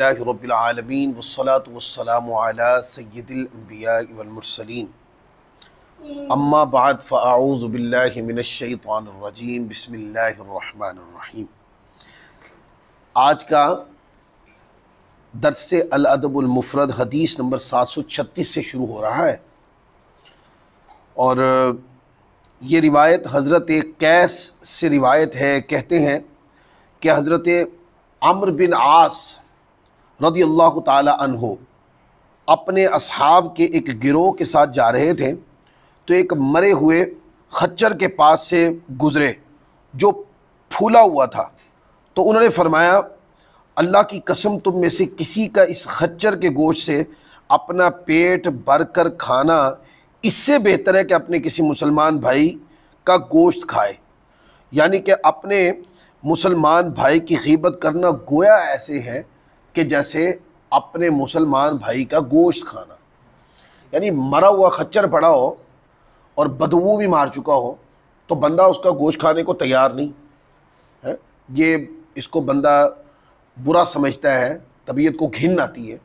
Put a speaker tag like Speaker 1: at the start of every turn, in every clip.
Speaker 1: रब्बिल आलमीन वस्सलातु वस्सलामु अला सय्यिदिल अंबिया वल मुरसलीन अम्मा बाद फ़अऊज़ु बिल्लाहि मिनश शैतानिर रजीम बिस्मिल्लाहिर रहमानिर रहीम। आज का दर्स अल अदबुल मुफ़रद हदीस नंबर 736 से शुरू हो रहा है और ये रिवायत हज़रत कैस से रिवायत है। कहते हैं कि हज़रत अम्र बिन आस रज़ियल्लाहु ताला अन्हु अपने असहाब के एक गिरोह के साथ जा रहे थे तो एक मरे हुए खच्चर के पास से गुज़रे जो फूला हुआ था। तो उन्होंने फरमाया, अल्लाह की कसम, तुम में से किसी का इस खच्चर के गोश्त से अपना पेट भर कर खाना इससे बेहतर है कि अपने किसी मुसलमान भाई का गोश्त खाए। यानी कि अपने मुसलमान भाई की ग़ीबत करना गोया ऐसे है कि जैसे अपने मुसलमान भाई का गोश्त खाना। यानी मरा हुआ खच्चर पड़ा हो और बदबू भी मार चुका हो तो बंदा उसका गोश्त खाने को तैयार नहीं है। ये इसको बंदा बुरा समझता है, तबीयत को घिन आती है।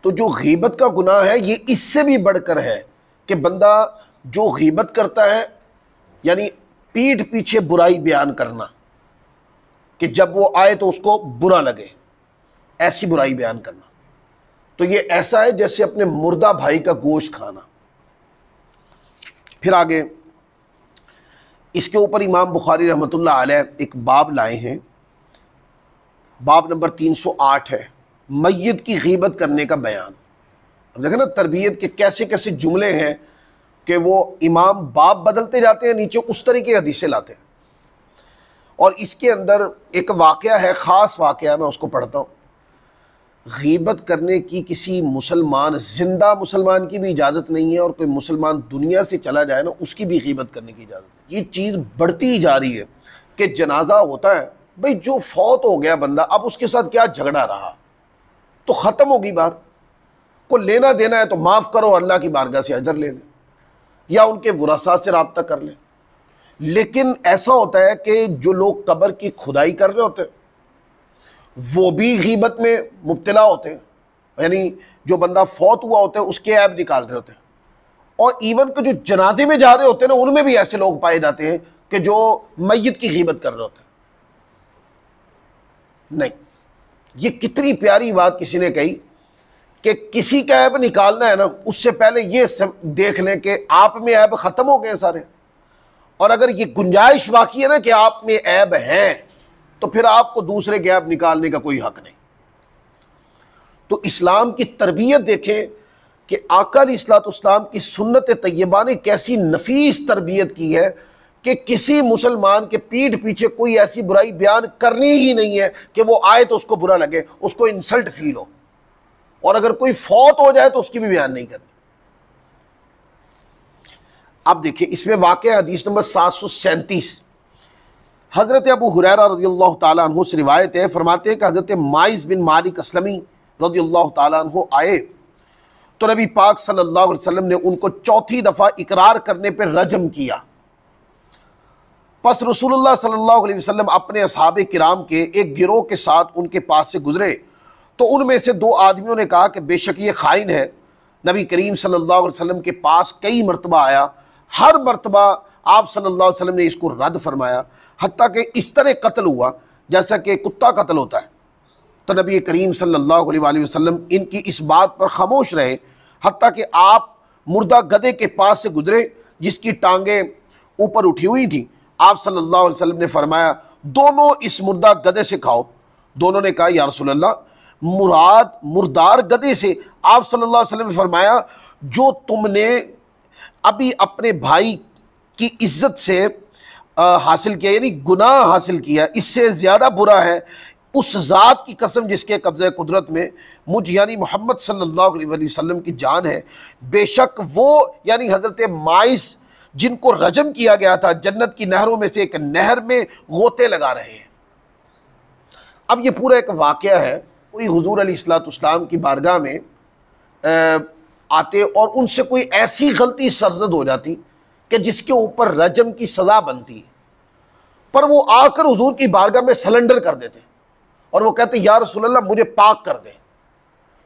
Speaker 1: तो जो ग़ीबत का गुनाह है ये इससे भी बढ़कर है कि बंदा जो ग़ीबत करता है यानी पीठ पीछे बुराई बयान करना कि जब वो आए तो उसको बुरा लगे, ऐसी बुराई बयान करना, तो ये ऐसा है जैसे अपने मुर्दा भाई का गोश्त खाना। फिर आगे इसके ऊपर इमाम बुखारी रहमतुल्लाह अलैह एक बाब लाए हैं। बाब नंबर 308 है, मय्यत की ग़ीबत करने का बयान। अब देखें ना तरबियत के कैसे कैसे जुमले हैं कि वो इमाम बाब बदलते जाते हैं, नीचे उस तरीके हदीसें लाते हैं। और इसके अंदर एक वाक़या है, ख़ास वाक़या, मैं उसको पढ़ता हूँ। ग़ीबत करने की किसी मुसलमान, ज़िंदा मुसलमान की भी इजाज़त नहीं है और कोई मुसलमान दुनिया से चला जाए ना उसकी भी ग़ीबत करने की इजाज़त नहीं। ये चीज़ बढ़ती ही जा रही है कि जनाजा होता है, भाई जो फौत हो गया बंदा, अब उसके साथ क्या झगड़ा रहा, तो ख़त्म होगी बात। को लेना देना है तो माफ़ करो, अल्लाह की बारगाह से अजर ले लें या उनके वरासा से रब्ता कर लें। लेकिन ऐसा होता है कि जो लोग कब्र की खुदाई कर रहे होते हैं वो भी ग़ीबत में मुब्तला होते हैं, यानी जो बंदा फौत हुआ होता है उसके ऐब निकाल रहे होते हैं। और इवन के जो जनाजे में जा रहे होते हैं ना उनमें भी ऐसे लोग पाए जाते हैं कि जो मय्यत की ग़ीबत कर रहे होते हैं। नहीं, ये कितनी प्यारी बात किसी ने कही कि किसी का ऐब निकालना है ना उससे पहले ये देख लें कि आप में ऐब ख़त्म हो गए सारे। और अगर ये गुंजाइश बाकी है ना कि आप में ऐब हैं तो फिर आपको दूसरे के ऐब निकालने का कोई हक नहीं। तो इस्लाम की तरबियत देखें कि आका अलैहिस्सलाम की सुन्नत तैयबा ने कैसी नफीस तरबियत की है कि किसी मुसलमान के पीठ पीछे कोई ऐसी बुराई बयान करनी ही नहीं है कि वो आए तो उसको बुरा लगे, उसको इंसल्ट फील हो, और अगर कोई फौत हो जाए तो उसकी भी बयान नहीं करनी। अब देखिए इसमें वाक़या हदीस नंबर 737 हज़रत अबू हुरैरा रज़ियल्लाहु ताला अन्हु से रिवायत है। फरमाते हैं कि हज़रत माइज़ बिन मालिक अस्लमी रज़ियल्लाहु ताला अन्हु आए तो नबी पाक सल्लल्लाहु अलैहि वसल्लम ने उनको चौथी दफ़ा इकरार करने पर रजम किया। बस रसूलुल्लाह सल्लल्लाहु अलैहि वसल्लम अपने असहाबे किराम के एक गिरोह के साथ उनके पास से गुजरे तो उनमें से दो आदमियों ने कहा कि बेशक ये खाइन है। नबी करीम सल्लल्लाहु अलैहि वसल्लम के पास कई मरतबा आया, हर मरतबा आप सल्लल्लाहु अलैहि वसल्लम ने इसको रद्द फरमाया, हत्ता कि इस तरह कत्ल हुआ जैसा कि कुत्ता कत्ल होता है। तो नबी करीम सल्लल्लाहु अलैहि वसल्लम इनकी इस बात पर खामोश रहे हत्ता कि आप मुर्दा गधे के पास से गुजरे जिसकी टांगें ऊपर उठी हुई थी। आप सल्लल्लाहु अलैहि वसल्लम ने फरमाया, दोनों इस मुर्दा गधे से खाओ। दोनों ने कहा, या रसूल अल्लाह, मुराद मुर्दार गधे से? आप सल्लल्लाहु अलैहि वसल्लम ने फरमाया, जो तुमने अभी अपने भाई की इज्जत से हासिल किया, यानी गुनाह हासिल किया, इससे ज़्यादा बुरा है उस ज़ात की कसम जिसके कब्ज़े कुदरत में मुझ यानी मोहम्मद सल्लल्लाहु अलैहि वसल्लम की जान है। बेशक वो यानी हज़रत माइस जिनको रजम किया गया था जन्नत की नहरों में से एक नहर में गोते लगा रहे हैं। अब ये पूरा एक वाक़या है, कोई हुज़ूर अलैहिस्सलाम की बारगाह में आते और उनसे कोई ऐसी गलती सरजद हो जाती कि जिसके ऊपर रजम की सज़ा बनती, पर वो आकर हुजूर की बारगाह में सलेंडर कर देते और वो कहते, या रसूल अल्लाह मुझे पाक कर दे,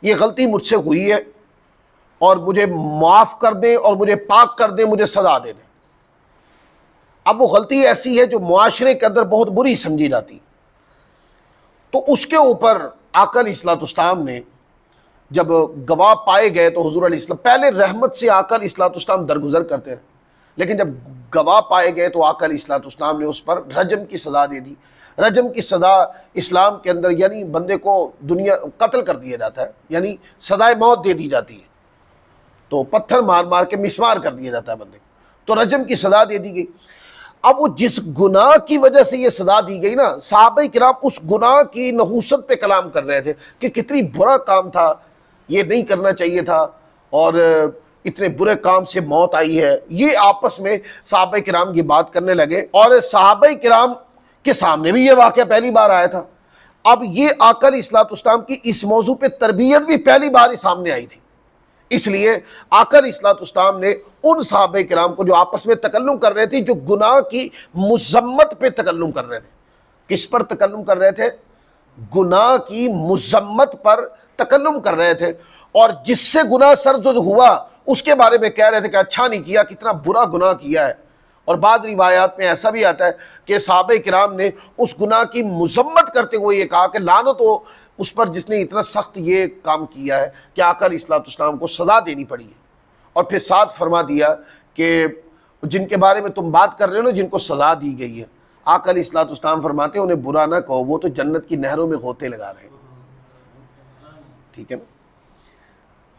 Speaker 1: ये गलती मुझसे हुई है और मुझे माफ़ कर दें और मुझे पाक कर दें, मुझे सज़ा दे दें। अब वो गलती ऐसी है जो मुआशरे के अंदर बहुत बुरी समझी जाती, तो उसके ऊपर आका अलैहिस्सलाम ने जब गवाह पाए गए तो हुजूर अलैहिस्सलाम पहले रहमत से आका अलैहिस्सलाम दरगुजर करते रहे, लेकिन जब गवाह पाए गए तो आका अलैहिस्सलाम ने उस पर रजम की सज़ा दे दी। रजम की सज़ा इस्लाम के अंदर यानी बंदे को दुनिया कत्ल कर दिया जाता है, यानी सज़ाए मौत दे दी जाती है, तो पत्थर मार मार के मिसमार कर दिया जाता है बंदे को, तो रजम की सज़ा दे दी गई। अब वो जिस गुनाह की वजह से ये सज़ा दी गई ना, सहाबा किराम उस गुनाह की नहूसत पे कलाम कर रहे थे कि कितनी बुरा काम था, ये नहीं करना चाहिए था और इतने बुरे काम से मौत आई है। ये आपस में सहाबा किराम की बात करने लगे और सहाबा किराम के सामने भी ये वाक़या पहली बार आया था। अब ये आका अलैहिस्सलाम की इस मौजू पे तरबियत भी पहली बार ही सामने आई थी, इसलिए आका अलैहिस्सलाम ने उन सहाबा किराम को जो आपस में तकल्लुम कर रहे थे, जो गुनाह की मुज़म्मत पे तकल्लुम कर रहे थे, किस पर तकल्लुम कर रहे थे? गुनाह की मुज़म्मत पर तकल्लुम कर रहे थे, और जिससे गुनाह सरज़द हुआ उसके बारे में कह रहे थे कि अच्छा नहीं किया, कितना बुरा गुनाह किया है। और बाद रिवायात में ऐसा भी आता है कि सहाबा किराम ने उस गुनाह की मुज़म्मत करते हुए ये कहा कि लानत हो उस पर जिसने इतना सख्त ये काम किया है कि आका अलैहिस्सलाम को सज़ा देनी पड़ी है। और फिर साथ फरमा दिया कि जिनके बारे में तुम बात कर रहे हो ना, जिनको सज़ा दी गई है, आका अलैहिस्सलाम फरमाते उन्हें बुरा ना कहो, वो तो जन्नत की नहरों में गोते लगा रहे हैं। ठीक है ना?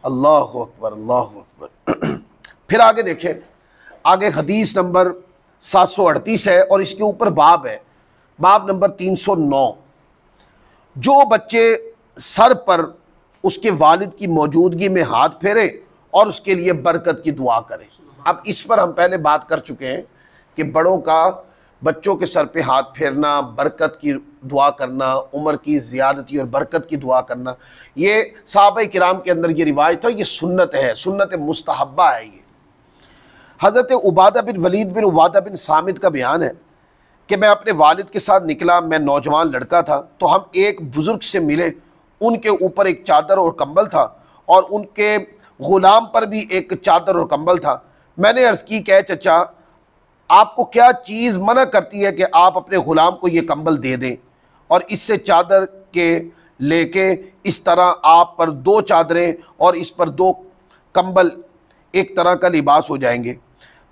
Speaker 1: अल्लाहु अकबर, अल्लाहु अकबर। फिर आगे देखें, आगे हदीस नंबर 738 है और इसके ऊपर बाब है, बाब नंबर 309। जो बच्चे सर पर उसके वालिद की मौजूदगी में हाथ फेरे और उसके लिए बरकत की दुआ करें। अब इस पर हम पहले बात कर चुके हैं कि बड़ों का बच्चों के सर पे हाथ फेरना, बरकत की दुआ करना, उम्र की ज़ियादती और बरकत की दुआ करना, ये सहाबा किराम के अंदर ये रिवायत है, ये सुन्नत है, सुन्नत मुस्तहब्बा है। ये हज़रत उबादा बिन वलीद बिन उबादा बिन सामिद का बयान है कि मैं अपने वालिद के साथ निकला, मैं नौजवान लड़का था, तो हम एक बुज़ुर्ग से मिले, उनके ऊपर एक चादर और कंबल था और उनके ग़ुलाम पर भी एक चादर और कंबल था। मैंने अर्ज़ की कि चचा, आपको क्या चीज़ मना करती है कि आप अपने ग़ुलाम को ये कंबल दे दें और इससे चादर के लेके इस तरह आप पर 2 चादरें और इस पर 2 कंबल, एक तरह का लिबास हो जाएंगे।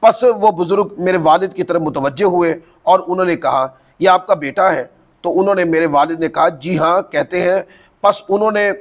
Speaker 1: बस वो बुज़ुर्ग मेरे वालिद की तरफ मुतवज्जे हुए और उन्होंने कहा, यह आपका बेटा है? तो उन्होंने, मेरे वालिद ने कहा, जी हाँ कहते हैं। बस उन्होंने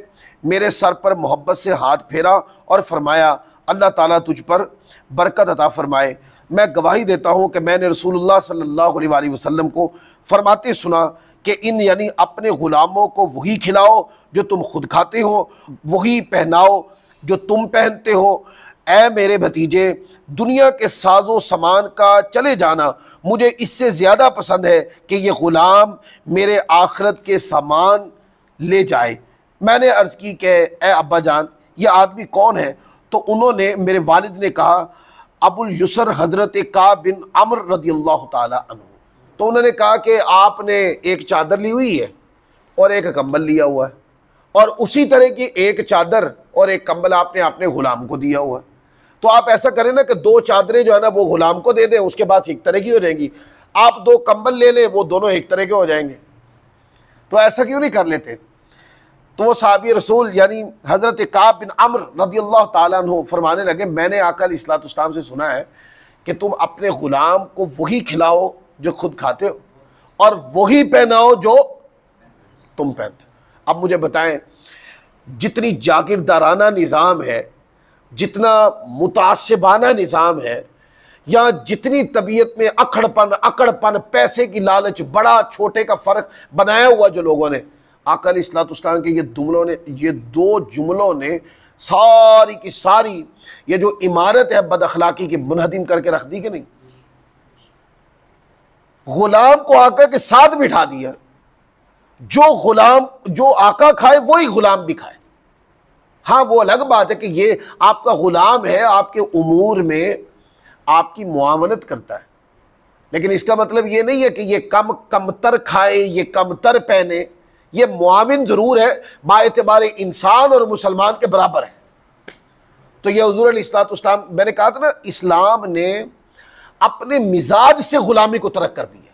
Speaker 1: मेरे सर पर मोहब्बत से हाथ फेरा और फरमाया, अल्लाह ताला तुझ पर बरकत अता फरमाए। मैं गवाही देता हूँ कि मैंने रसूलुल्लाह सल्लल्लाहु अलैहि वसल्लम को फरमाते सुना कि इन यानी अपने ग़ुलामों को वही खिलाओ जो तुम खुद खाते हो, वही पहनाओ जो तुम पहनते हो। ऐ मेरे भतीजे, दुनिया के साजो सामान का चले जाना मुझे इससे ज़्यादा पसंद है कि ये ग़ुलाम मेरे आखिरत के सामान ले जाए। मैंने अर्ज़ की कि ए अब्बा जान, ये आदमी कौन है? तो उन्होंने, मेरे वालिद ने कहा, अबुल युसर हज़रत काब बिन अम्र रज़ियल्लाहु ताला अन्हु। तो उन्होंने कहा कि आपने एक चादर ली हुई है और एक कंबल लिया हुआ है, और उसी तरह की एक चादर और एक कंबल आपने अपने ग़ुलाम को दिया हुआ है। तो आप ऐसा करें ना कि 2 चादरें जो है ना वो ग़ुलाम को दे दें, उसके बाद एक तरह की हो जाएंगी। आप 2 कंबल ले लें, वो दोनों एक तरह के हो जाएंगे। तो ऐसा क्यों नहीं कर लेते? तो वो साहबी रसूल यानी हज़रत काब बिन अम्र रज़ियल्लाहु ताला अन्हु फरमाने लगे, मैंने आका अलैहिस्सलाम से सुना है कि तुम अपने ग़ुलाम को वही खिलाओ जो खुद खाते हो और वही पहनाओ जो तुम पहनते हो। अब मुझे बताएं, जितनी जागीरदाराना निज़ाम है, जितना मुतासिबाना निज़ाम है, या जितनी तबीयत में अकड़पन, पैसे की लालच, बड़ा छोटे का फ़र्क बनाया हुआ जो लोगों ने, आका अलैहिस्सलाम के ये 2 जुमलों ने सारी की सारी ये जो इमारत है बदअखलाकी की मुनहदिम करके रख दी कि नहीं। ग़ुलाम को आका के साथ बिठा दिया, जो आका खाए वही ग़ुलाम भी खाए। हाँ, वो अलग बात है कि ये आपका ग़ुलाम है, आपके उमूर में आपकी मुआवनत करता है, लेकिन इसका मतलब ये नहीं है कि ये कमतर खाए, ये कमतर पहने, ये मुआविन ज़रूर है, बाएतबार इंसान और मुसलमान के बराबर है। तो ये हुज़ूर अलैहिस्सलाम, मैंने कहा था ना, इस्लाम ने अपने मिजाज से गुलामी को तरक कर दिया,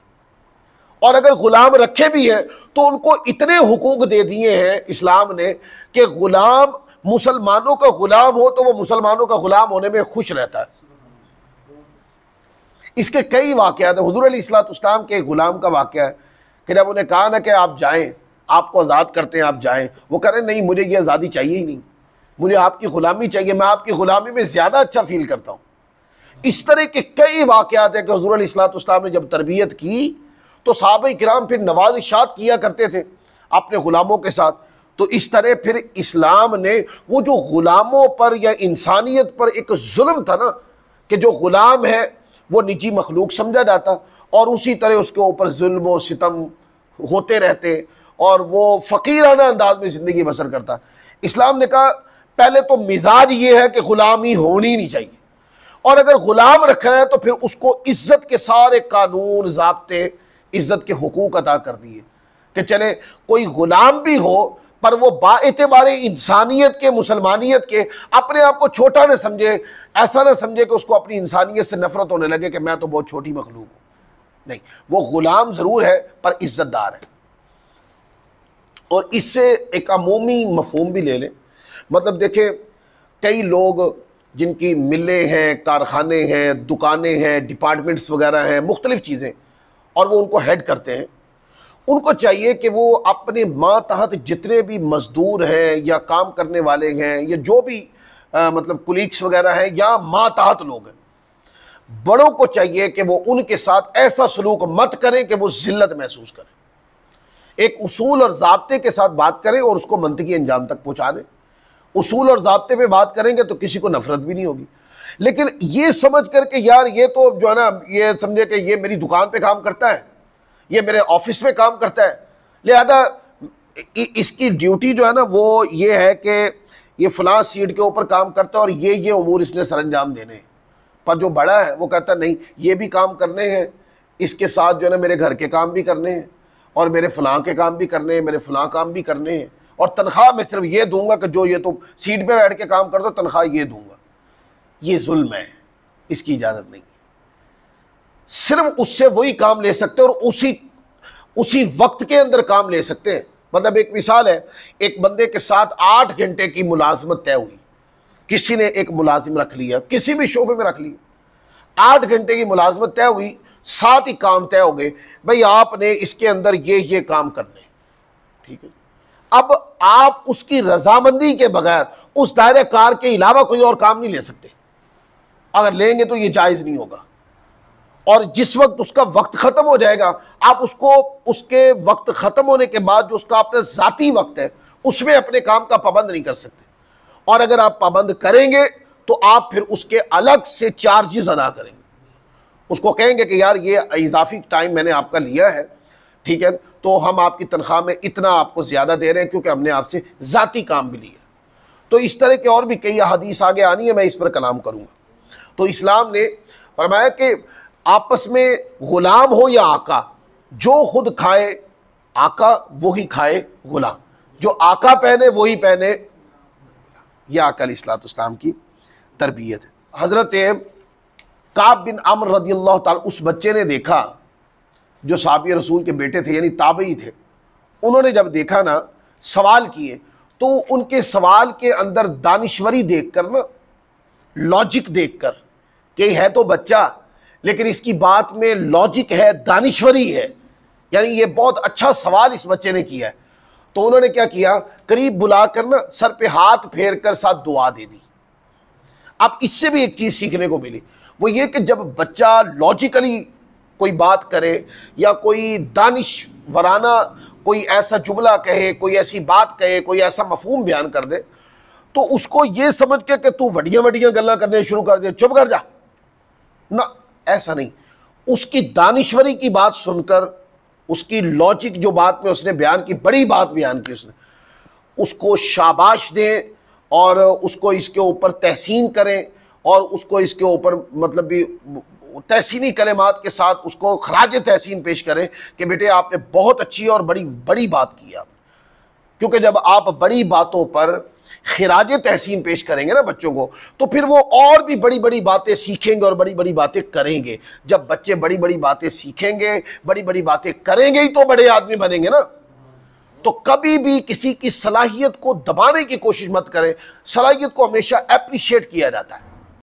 Speaker 1: और अगर गुलाम रखे भी हैं तो उनको इतने हुकूक दे दिए हैं इस्लाम ने कि गुलाम मुसलमानों का गुलाम हो तो वो मुसलमानों का गुलाम होने में खुश रहता है। इसके कई वाक़यात हैं। हुज़ूर अलैहिस्सलाम के गुलाम का वाक़या है कि जब उन्हें कहा ना कि आप जाएं, आपको आज़ाद करते हैं, आप जाएं, वो कह रहे नहीं, मुझे ये आज़ादी चाहिए ही नहीं, मुझे आपकी ग़ुलामी चाहिए, मैं आपकी ग़ुलामी में ज़्यादा अच्छा फील करता हूँ। इस तरह के कई वाक़यात हैं कि हुज़ूर अलैहिस्सलाम ने जब तरबियत की तो सहाबा किराम फिर नवाज़िशात किया करते थे अपने ग़ुलामों के साथ। तो इस तरह फिर इस्लाम ने वो जो ग़ुलामों पर या इंसानियत पर एक जुल्म था ना, कि जो ग़ुलाम है वो निजी मखलूक समझा जाता, और उसी तरह उसके ऊपर जुल्म और सितम होते रहते और वो फ़कीराना अंदाज में ज़िंदगी बसर करता। इस्लाम ने कहा पहले तो मिजाज ये है कि ग़ुलामी होनी नहीं चाहिए, और अगर ग़ुलाम रखना है तो फिर उसको इज़्ज़त के सारे कानून, ज़ाब्ते, इज़्ज़त के हुकूक अदा कर दिए कि चले कोई ग़ुलाम भी हो पर वो बाएतबारे इंसानियत के, मुसलमानियत के, अपने आप को छोटा न समझे, ऐसा ना समझे कि उसको अपनी इंसानियत से नफरत होने लगे कि मैं तो बहुत छोटी मखलूक हूँ। नहीं, वो ग़ुलाम ज़रूर है पर इज़्ज़तदार है। और इससे एक अमूमी मफ़हूम भी ले लें, मतलब देखें, कई लोग जिनकी मिलें हैं, कारखाने हैं, दुकानें हैं, डिपार्टमेंट्स वगैरह हैं, मुख्तलिफ़ चीज़ें, और वो उनको हेड करते हैं, उनको चाहिए कि वो अपने मातहत जितने भी मज़दूर हैं या काम करने वाले हैं या जो भी मतलब कुलीग्स वगैरह हैं या मातहत लोग हैं, बड़ों को चाहिए कि वो उनके साथ ऐसा सलूक मत करें कि वो ज़िल्लत महसूस करें। एक उसूल और ज़ाब्ते के साथ बात करें और उसको मंतकी अंजाम तक पहुँचा दें। उसूल और ज़ाब्ते पे बात करेंगे तो किसी को नफ़रत भी नहीं होगी। लेकिन ये समझ करके यार ये तो जो है ना, ये समझे कि ये मेरी दुकान पे काम करता है, ये मेरे ऑफिस में काम करता है, लिहाजा इसकी ड्यूटी जो है ना वो ये है कि ये फ़लाँ सीट के ऊपर काम करता है और ये उमूर इसने सरअंजाम देने हैं। पर जो बड़ा है वो कहता नहीं, ये भी काम करने हैं, इसके साथ जो है ना मेरे घर के काम भी करने हैं और मेरे फ़लाँ के काम भी करने हैं, मेरे फ़लाँ काम भी करने हैं, और तनख्वाह मैं सिर्फ ये दूंगा कि जो ये तुम सीट पे बैठ के काम कर दो, तनख्वाह ये दूंगा। ये जुल्म है, इसकी इजाज़त नहीं। सिर्फ उससे वही काम ले सकते हैं और उसी वक्त के अंदर काम ले सकते हैं। मतलब एक मिसाल है, एक बंदे के साथ 8 घंटे की मुलाजमत तय हुई, किसी ने एक मुलाजिम रख लिया, किसी भी शोबे में रख लिया, 8 घंटे की मुलाजमत तय हुई, 7 ही काम तय हो गए, भाई आपने इसके अंदर ये काम करने, ठीक है। अब आप उसकी रजामंदी के बगैर उस दायरे कार के अलावा कोई और काम नहीं ले सकते। अगर लेंगे तो ये जायज़ नहीं होगा, और जिस वक्त उसका वक्त ख़त्म हो जाएगा, आप उसको उसके वक्त ख़त्म होने के बाद जो उसका अपना ज़ाती वक्त है उसमें अपने काम का पाबंद नहीं कर सकते। और अगर आप पाबंद करेंगे तो आप फिर उसके अलग से चार्जेस अदा करेंगे। उसको कहेंगे कि यार ये इजाफी टाइम मैंने आपका लिया है, ठीक है, तो हम आपकी तनख्वाह में इतना आपको ज़्यादा दे रहे हैं क्योंकि हमने आपसे ज़ाती काम भी लिया। तो इस तरह के और भी कई हदीस आगे आनी है, मैं इस पर कलाम करूँगा। तो इस्लाम ने फरमाया कि आपस में ग़ुलाम हो या आका, जो खुद खाए आका वही खाए ग़ुलाम, जो आका पहने वही पहने। यह आका अलैहिस्सलाम की तरबियत है। हज़रत काब बिन अम्र रज़ियल्लाहु ताला, उस बच्चे ने देखा जो साहबी रसूल के बेटे थे, यानी ताबई थे, उन्होंने जब देखा ना, सवाल किए, तो उनके सवाल के अंदर दानिश्वरी देखकर ना, लॉजिक देखकर कि है तो बच्चा लेकिन इसकी बात में लॉजिक है, दानिश्वरी है, यानी ये बहुत अच्छा सवाल इस बच्चे ने किया है। तो उन्होंने क्या किया, करीब बुलाकर ना सर पे हाथ फेर कर साथ दुआ दे दी। अब इससे भी एक चीज़ सीखने को मिली, वो ये कि जब बच्चा लॉजिकली कोई बात करे या कोई दानिशवराना कोई ऐसा जुमला कहे, कोई ऐसी बात कहे, कोई ऐसा मफहूम बयान कर दे, तो उसको ये समझ के कि तू वड्डियां वड्डियां गल्लां करने शुरू कर दे, चुप कर जा ना, ऐसा नहीं। उसकी दानिश्वरी की बात सुनकर, उसकी लॉजिक जो बात में उसने बयान की, बड़ी बात बयान की उसने, उसको शाबाश दें और उसको इसके ऊपर तहसीन करें और उसको इसके ऊपर मतलब भी तहसीनी कलिमात के साथ उसको खराज तहसीन पेश करें कि बेटे आपने बहुत अच्छी और बड़ी बड़ी बात की। आप क्योंकि जब आप बड़ी बातों पर खिराज तहसीन पेश करेंगे ना बच्चों को, तो फिर वो और भी बड़ी बड़ी बातें सीखेंगे और बड़ी बड़ी बातें करेंगे। जब बच्चे बड़ी बड़ी बातें सीखेंगे, बड़ी बड़ी बातें करेंगे ही तो बड़े आदमी बनेंगे ना। तो कभी भी किसी की सलाहियत को दबाने की कोशिश मत करें, सलाहियत को हमेशा एप्रिशिएट किया जाता है।